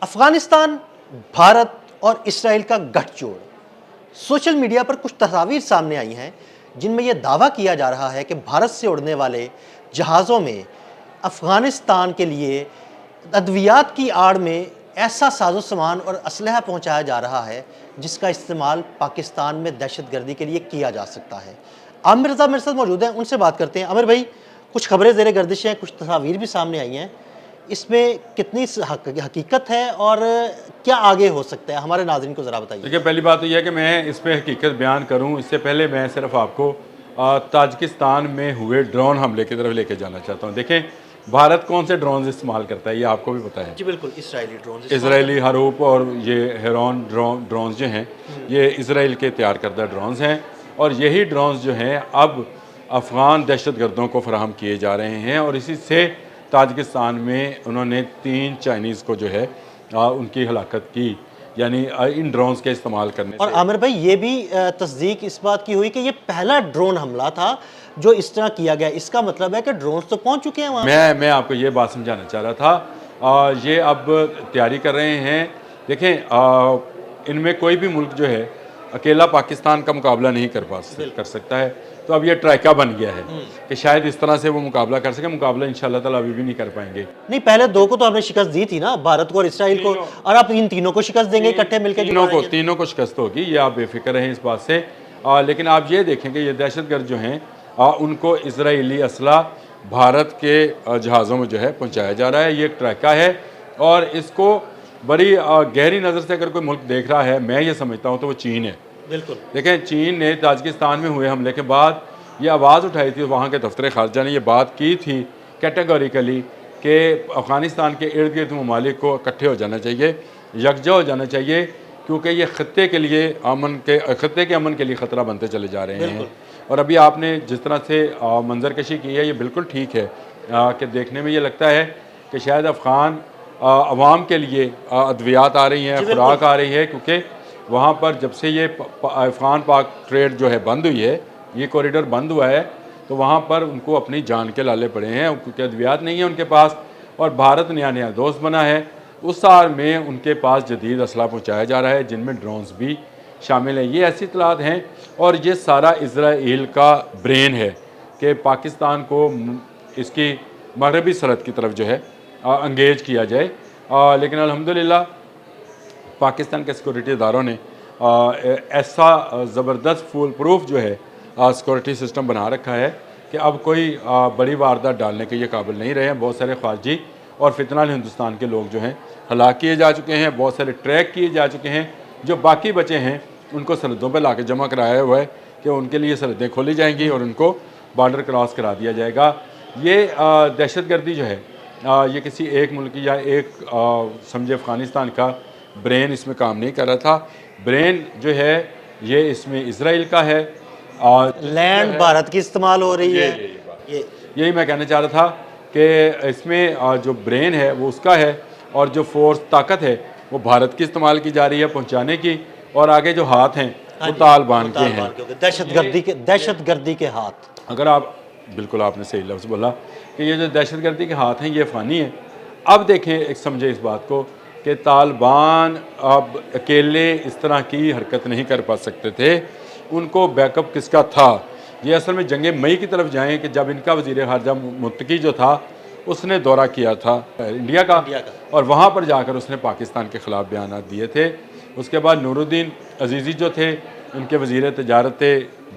افغانستان، بھارت اور اسرائیل کا گٹھ جوڑ۔ سوشل میڈیا پر کچھ تصاویر سامنے آئی ہیں جن میں یہ دعویٰ کیا جا رہا ہے کہ بھارت سے اڑنے والے جہازوں میں افغانستان کے لیے ادویات کی آڑ میں ایسا ساز و سامان اور اسلحہ پہنچایا جا رہا ہے جس کا استعمال پاکستان میں دہشت گردی کے لیے کیا جا سکتا ہے۔ عامر رضا میرے ساتھ موجود ہیں، ان سے بات کرتے ہیں۔ عامر بھائی، کچھ خبریں زیر گردش ہیں، کچھ تصاویر بھی سامنے آئی ہیں، اس میں کتنی حقیقت ہے اور کیا آگے ہو سکتا ہے؟ ہمارے ناظرین کو ذرا بتائیے۔ دیکھیے، پہلی بات تو یہ ہے کہ میں اس پہ حقیقت بیان کروں اس سے پہلے میں صرف آپ کو تاجکستان میں ہوئے ڈرون حملے کی طرف لے کے جانا چاہتا ہوں۔ دیکھیں، بھارت کون سے ڈرونز استعمال کرتا ہے یہ آپ کو بھی پتہ ہے۔ جی بالکل، اسرائیلی ڈرونز، اسرائیلی ہروپ اور یہ ہیرون ڈرونز جو ہیں یہ اسرائیل کے تیار کردہ ڈرونز ہیں، اور یہی ڈرونز جو ہیں اب افغان دہشت گردوں کو فراہم کیے جا رہے ہیں، اور اسی سے تاجکستان میں انہوں نے 3 چائنیز کو جو ہے ان کی ہلاکت کی، یعنی ان ڈرونز کے استعمال کرنے سے۔ اور عامر بھائی، یہ بھی تصدیق اس بات کی ہوئی کہ یہ پہلا ڈرون حملہ تھا جو اس طرح کیا گیا۔ اس کا مطلب ہے کہ ڈرونز تو پہنچ چکے ہیں وہاں۔ میں آپ کو یہ بات سمجھانا چاہ رہا تھا، یہ اب تیاری کر رہے ہیں۔ دیکھیں، ان میں کوئی بھی ملک جو ہے اکیلا پاکستان کا مقابلہ نہیں کر سکتا ہے، تو اب یہ ٹرائکا بن گیا ہے کہ شاید اس طرح سے وہ مقابلہ کر سکے۔ مقابلہ انشاءاللہ تعالیٰ ابھی بھی نہیں کر پائیں گے۔ نہیں، پہلے 2 کو تو آپ نے شکست دی تھی نا، بھارت کو اور اسرائیل کو، اور آپ ان تینوں کو شکست دیں گے اکٹھے مل کے؟ تینوں کو شکست ہوگی، یہ آپ بے فکر رہیں اس بات سے۔ لیکن آپ یہ دیکھیں کہ یہ دہشت گرد جو ہیں ان کو اسرائیلی اسلحہ بھارت کے جہازوں میں جو ہے پہنچایا جا رہا ہے۔ یہ ایک ٹرائکا ہے، اور اس کو بڑی گہری نظر سے اگر کوئی ملک دیکھ رہا ہے، میں یہ سمجھتا ہوں تو وہ چین ہے۔ بالکل، دیکھیں، چین نے تاجکستان میں ہوئے حملے کے بعد یہ آواز اٹھائی تھی، وہاں کے دفتر خارجہ نے یہ بات کی تھی کیٹیگوریکلی کہ افغانستان کے ارد گرد ممالک کو اکٹھے ہو جانا چاہیے، یکجا ہو جانا چاہیے، کیونکہ یہ خطے کے امن کے لیے خطرہ بنتے چلے جا رہے ہیں۔ اور ابھی آپ نے جس طرح سے منظر کشی کی ہے، یہ بالکل ٹھیک ہے کہ دیکھنے میں یہ لگتا ہے کہ شاید افغان عوام کے لیے ادویات آ رہی ہیں، خوراک آ رہی ہے، کیونکہ وہاں پر جب سے یہ افغان پاک ٹریڈ جو ہے بند ہوئی ہے، یہ کوریڈور بند ہوا ہے، تو وہاں پر ان کو اپنی جان کے لالے پڑے ہیں، کیونکہ ادویات نہیں ہیں ان کے پاس، اور بھارت نیا دوست بنا ہے۔ اس سال میں ان کے پاس جدید اسلحہ پہنچایا جا رہا ہے، جن میں ڈرونز بھی شامل ہیں۔ یہ ایسی اطلاعات ہیں، اور یہ سارا اسرائیل کا برین ہے کہ پاکستان کو اس کی مغربی سرحد کی طرف جو ہے انگیج کیا جائے۔ لیکن الحمدللہ پاکستان کے سیکورٹی اداروں نے ایسا زبردست فول پروف جو ہے سیکورٹی سسٹم بنا رکھا ہے کہ اب کوئی بڑی واردات ڈالنے کے یہ قابل نہیں رہے ہیں۔ بہت سارے خارجی اور فتنہ ہندوستان کے لوگ جو ہیں ہلاک کیے جا چکے ہیں، بہت سارے ٹریک کیے جا چکے ہیں۔ جو باقی بچے ہیں ان کو سرحدوں پہ لا کے جمع کرایا ہوا ہے کہ ان کے لیے سرحدیں کھولی جائیں گی اور ان کو بارڈر کراس کرا دیا جائے گا۔ یہ دہشت گردی جو ہے یہ کسی ایک ملک یا ایک سمجھے افغانستان کا برین اس میں کام نہیں کر رہا تھا۔ برین جو ہے یہ اس میں اسرائیل کا ہے، لینڈ بھارت کی استعمال ہو رہی ہے۔ یہی میں کہنا چاہ رہا تھا کہ اس میں جو برین ہے وہ اس کا ہے، اور جو فورس طاقت ہے وہ بھارت کی استعمال کی جا رہی ہے پہنچانے کی، اور آگے جو ہاتھ ہیں وہ طالبان کے ہیں، دہشت گردی کے ہاتھ۔ اگر آپ بالکل آپ نے صحیح لفظ بولا کہ یہ جو دہشت گردی کے ہاتھ ہیں یہ افغانی ہیں۔ اب دیکھیں، ایک سمجھے اس بات کو کہ طالبان اب اکیلے اس طرح کی حرکت نہیں کر پا سکتے تھے، ان کو بیک اپ کس کا تھا؟ یہ اصل میں جنگ مئی کی طرف جائیں کہ جب ان کا وزیر خارجہ متقی جو تھا اس نے دورہ کیا تھا انڈیا کا، اور وہاں پر جا کر اس نے پاکستان کے خلاف بیانات دیے تھے۔ اس کے بعد نور الدین عزیزی جو تھے ان کے وزیر تجارت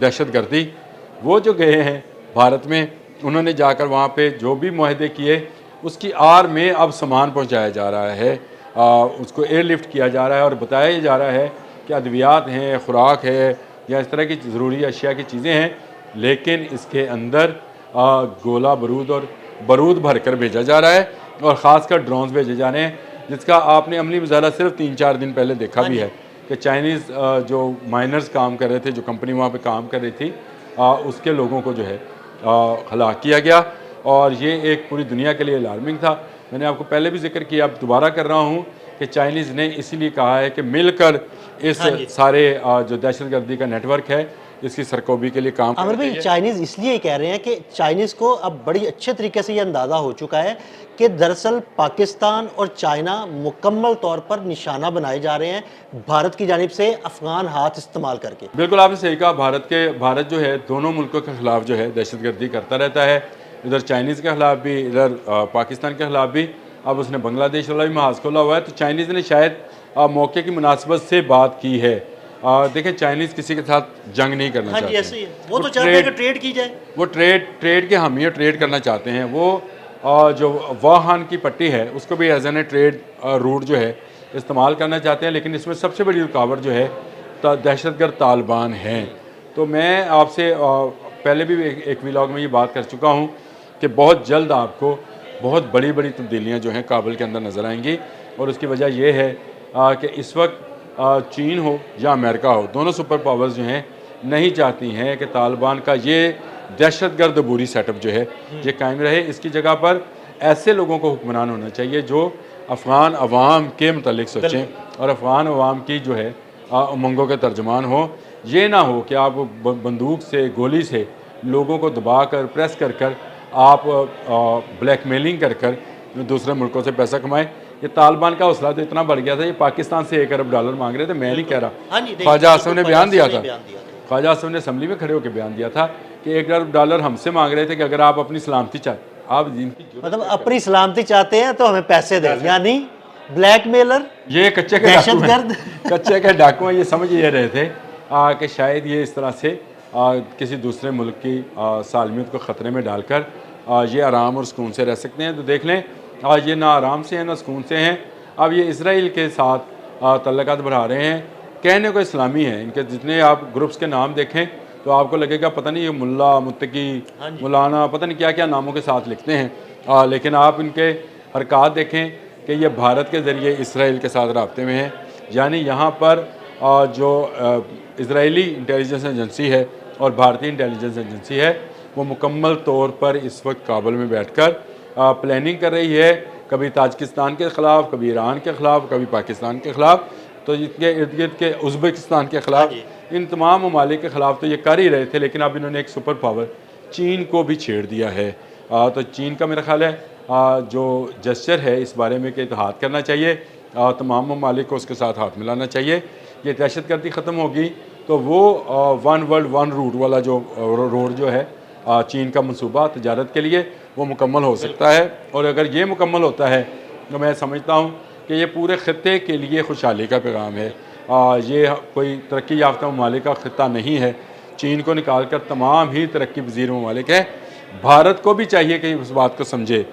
دہشت گردی، وہ جو گئے ہیں بھارت میں، انہوں نے جا کر وہاں پہ جو بھی معاہدے کیے اس کی آڑ میں اب سامان پہنچایا جا رہا ہے، اس کو ایئر لفٹ کیا جا رہا ہے، اور بتایا جا رہا ہے کہ ادویات ہیں، خوراک ہے، یا اس طرح کی ضروری اشیاء کی چیزیں ہیں، لیکن اس کے اندر گولہ بارود اور بارود بھر کر بھیجا جا رہا ہے، اور خاص کر ڈرونز بھیجے جا رہے ہیں، جس کا آپ نے عملی مظاہرہ صرف 3-4 دن پہلے دیکھا بھی ہے کہ چائنیز جو مائنرز کام کر رہے تھے، جو کمپنی وہاں پہ کام کر رہی تھی، اس کے لوگوں کو جو ہے ہلاک کیا گیا، اور یہ ایک پوری دنیا کے لیے الارمنگ تھا۔ میں نے آپ کو پہلے بھی ذکر کیا، اب دوبارہ کر رہا ہوں کہ چائنیز نے اسی لیے کہا ہے کہ مل کر اس سارے جو دہشت گردی کا نیٹ ورک ہے اس کی سرکوبی کے لیے کام عامر کرنا بھائی چاہیے۔ چائنیز اس لیے کہہ رہے ہیں کہ چائنیز کو اب بڑی اچھے طریقے سے یہ اندازہ ہو چکا ہے کہ دراصل پاکستان اور چائنا مکمل طور پر نشانہ بنائے جا رہے ہیں بھارت کی جانب سے افغان ہاتھ استعمال کر کے۔ بالکل آپ نے صحیح کہا، بھارت جو ہے دونوں ملکوں کے خلاف جو ہے دہشت گردی کرتا رہتا ہے، ادھر چائنیز کے خلاف بھی، ادھر پاکستان کے خلاف بھی۔ اب اس نے بنگلہ دیش والا بھی محاذ کھولا ہوا ہے، تو چائنیز نے شاید موقع کی مناسبت سے بات کی ہے۔ دیکھیں چائنیز کسی کے ساتھ جنگ نہیں کرنا ہاں جی چاہتے ایسے ہی ہیں، ہے، وہ تو چاہتے ہیں کہ ٹریڈ کی جائے۔ وہ ٹریڈ کے حامی ٹریڈ کرنا چاہتے ہیں، وہ جو واہان کی پٹی ہے اس کو بھی as an a trade route جو ہے استعمال کرنا چاہتے ہیں، لیکن اس میں سب سے بڑی رکاوٹ جو ہے دہشت گرد طالبان ہیں۔ تو میں آپ سے پہلے بھی ایک ویلاگ میں یہ بات کر چکا ہوں کہ بہت جلد آپ کو بہت بڑی بڑی تبدیلیاں جو ہیں کابل کے اندر نظر آئیں گی، اور اس کی وجہ یہ ہے کہ اس وقت چین ہو یا امریکہ ہو، دونوں سپر پاورز جو ہیں نہیں چاہتی ہیں کہ طالبان کا یہ دہشت گرد عبوری سیٹ اپ جو ہے یہ قائم رہے۔ اس کی جگہ پر ایسے لوگوں کو حکمران ہونا چاہیے جو افغان عوام کے متعلق سوچیں اور افغان عوام کی جو ہے امنگوں کے ترجمان ہو۔ یہ نہ ہو کہ آپ بندوق سے، گولی سے لوگوں کو دبا کر، پریس کر کر، آپ بلیک میلنگ کر کر دوسرے ملکوں سے پیسہ کمائیں۔ یہ طالبان کا حوصلہ تو اتنا بڑھ گیا تھا، یہ پاکستان سے $1 ارب مانگ رہے تھے، میں نہیں کہہ رہا، خواجہ آصف نے بیان دیا تھا، خواجہ آصف نے اسمبلی میں کھڑے ہو کے بیان دیا تھا کہ $1 ارب ہم سے مانگ رہے تھے کہ اگر آپ اپنی سلامتی چاہتے، آپ جن کی مطلب اپنی سلامتی چاہتے ہیں تو ہمیں پیسے دیں، یعنی بلیک میلر، یہ کچے کے دہشت ڈاکو ہیں، گرد۔ کچے کے ڈاکو ہیں، یہ سمجھ یہ رہے تھے کہ شاید یہ اس طرح سے کسی دوسرے ملک کی سالمیت کو خطرے میں ڈال کر یہ آرام اور سکون سے رہ سکتے ہیں۔ تو دیکھ لیں آج یہ نہ آرام سے ہیں نہ سکون سے ہیں۔ اب یہ اسرائیل کے ساتھ تعلقات بڑھا رہے ہیں، کہنے کو اسلامی ہیں، ان کے جتنے آپ گروپس کے نام دیکھیں تو آپ کو لگے گا پتہ نہیں یہ ملا، متقی، مولانا، پتہ نہیں کیا کیا ناموں کے ساتھ لکھتے ہیں، لیکن آپ ان کے حرکات دیکھیں کہ یہ بھارت کے ذریعے اسرائیل کے ساتھ رابطے میں ہیں۔ یعنی یہاں پر جو اسرائیلی انٹیلیجنس ایجنسی ہے اور بھارتی انٹیلیجنس ایجنسی ہے وہ مکمل طور پر اس وقت کابل میں بیٹھ کر پلاننگ کر رہی ہے، کبھی تاجکستان کے خلاف، کبھی ایران کے خلاف، کبھی پاکستان کے خلاف، تو ان کے ارد گرد کے ازبکستان کے خلاف، ان تمام ممالک کے خلاف تو یہ کر ہی رہے تھے، لیکن اب انہوں نے ایک سپر پاور چین کو بھی چھیڑ دیا ہے۔ تو چین کا میرا خیال ہے جو جسچر ہے اس بارے میں کہ اتحاد کرنا چاہیے، تمام ممالک کو اس کے ساتھ ہاتھ ملانا چاہیے۔ یہ دہشت گردی ختم ہوگی تو وہ ون ورلڈ ون روٹ والا جو روڈ جو ہے چین کا منصوبہ تجارت کے لیے وہ مکمل ہو سکتا ہے، اور اگر یہ مکمل ہوتا ہے تو میں سمجھتا ہوں کہ یہ پورے خطے کے لیے خوشحالی کا پیغام ہے۔ یہ کوئی ترقی یافتہ ممالک کا خطہ نہیں ہے، چین کو نکال کر تمام ہی ترقی پذیر ممالک ہیں۔ بھارت کو بھی چاہیے کہ اس بات کو سمجھے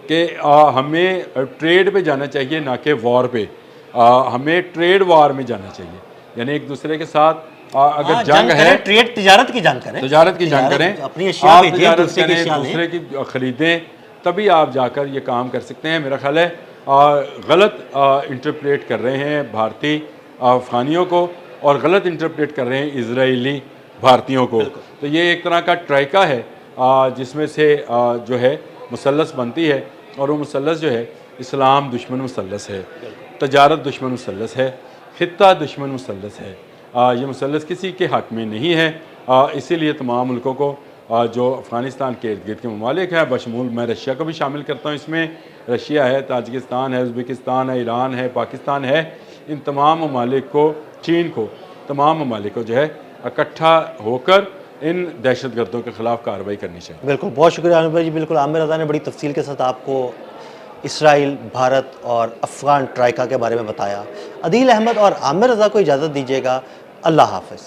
کہ ہمیں ٹریڈ پہ جانا چاہیے نہ کہ وار پہ، ہمیں ٹریڈ وار میں جانا چاہیے، یعنی ایک دوسرے کے ساتھ اگر جنگ ہے، ٹریڈ تجارت کی جنگ کریں، تجارت کی جنگ کریں، اپنی اشیاء آپ بھیجیں، تجارت دوسرے کی کریں، اشیاء لیں۔ دوسرے کی خریدیں، تبھی آپ جا کر یہ کام کر سکتے ہیں۔ میرا خیال ہے غلط انٹرپریٹ کر رہے ہیں بھارتی افغانیوں کو اور غلط انٹرپریٹ کر رہے ہیں اسرائیلی بھارتیوں کو۔ تو یہ ایک طرح کا ٹرائکا ہے جس میں سے جو ہے مثلث بنتی ہے، اور وہ مثلث جو ہے اسلام دشمن مثلث ہے، تجارت دشمن مثلث ہے، خطہ دشمن مثلث ہے۔ یہ مثلث کسی کے حق میں نہیں ہے، اسی لیے تمام ملکوں کو جو افغانستان کے ارد گرد کے ممالک ہیں، بشمول میں رشیا کو بھی شامل کرتا ہوں، اس میں رشیا ہے، تاجکستان ہے، ازبکستان ہے، ایران ہے، پاکستان ہے، ان تمام ممالک کو، چین کو، تمام ممالک کو جو ہے اکٹھا ہو کر ان دہشت گردوں کے خلاف کارروائی کرنی چاہیے۔ بالکل، بہت شکریہ عامر بھائی جی، بالکل عامر رضا نے بڑی تفصیل کے ساتھ آپ کو اسرائیل، بھارت اور افغان ٹرائکا کے بارے میں بتایا۔ عدیل احمد اور عامر رضا کو اجازت دیجیے گا، اللہ حافظ۔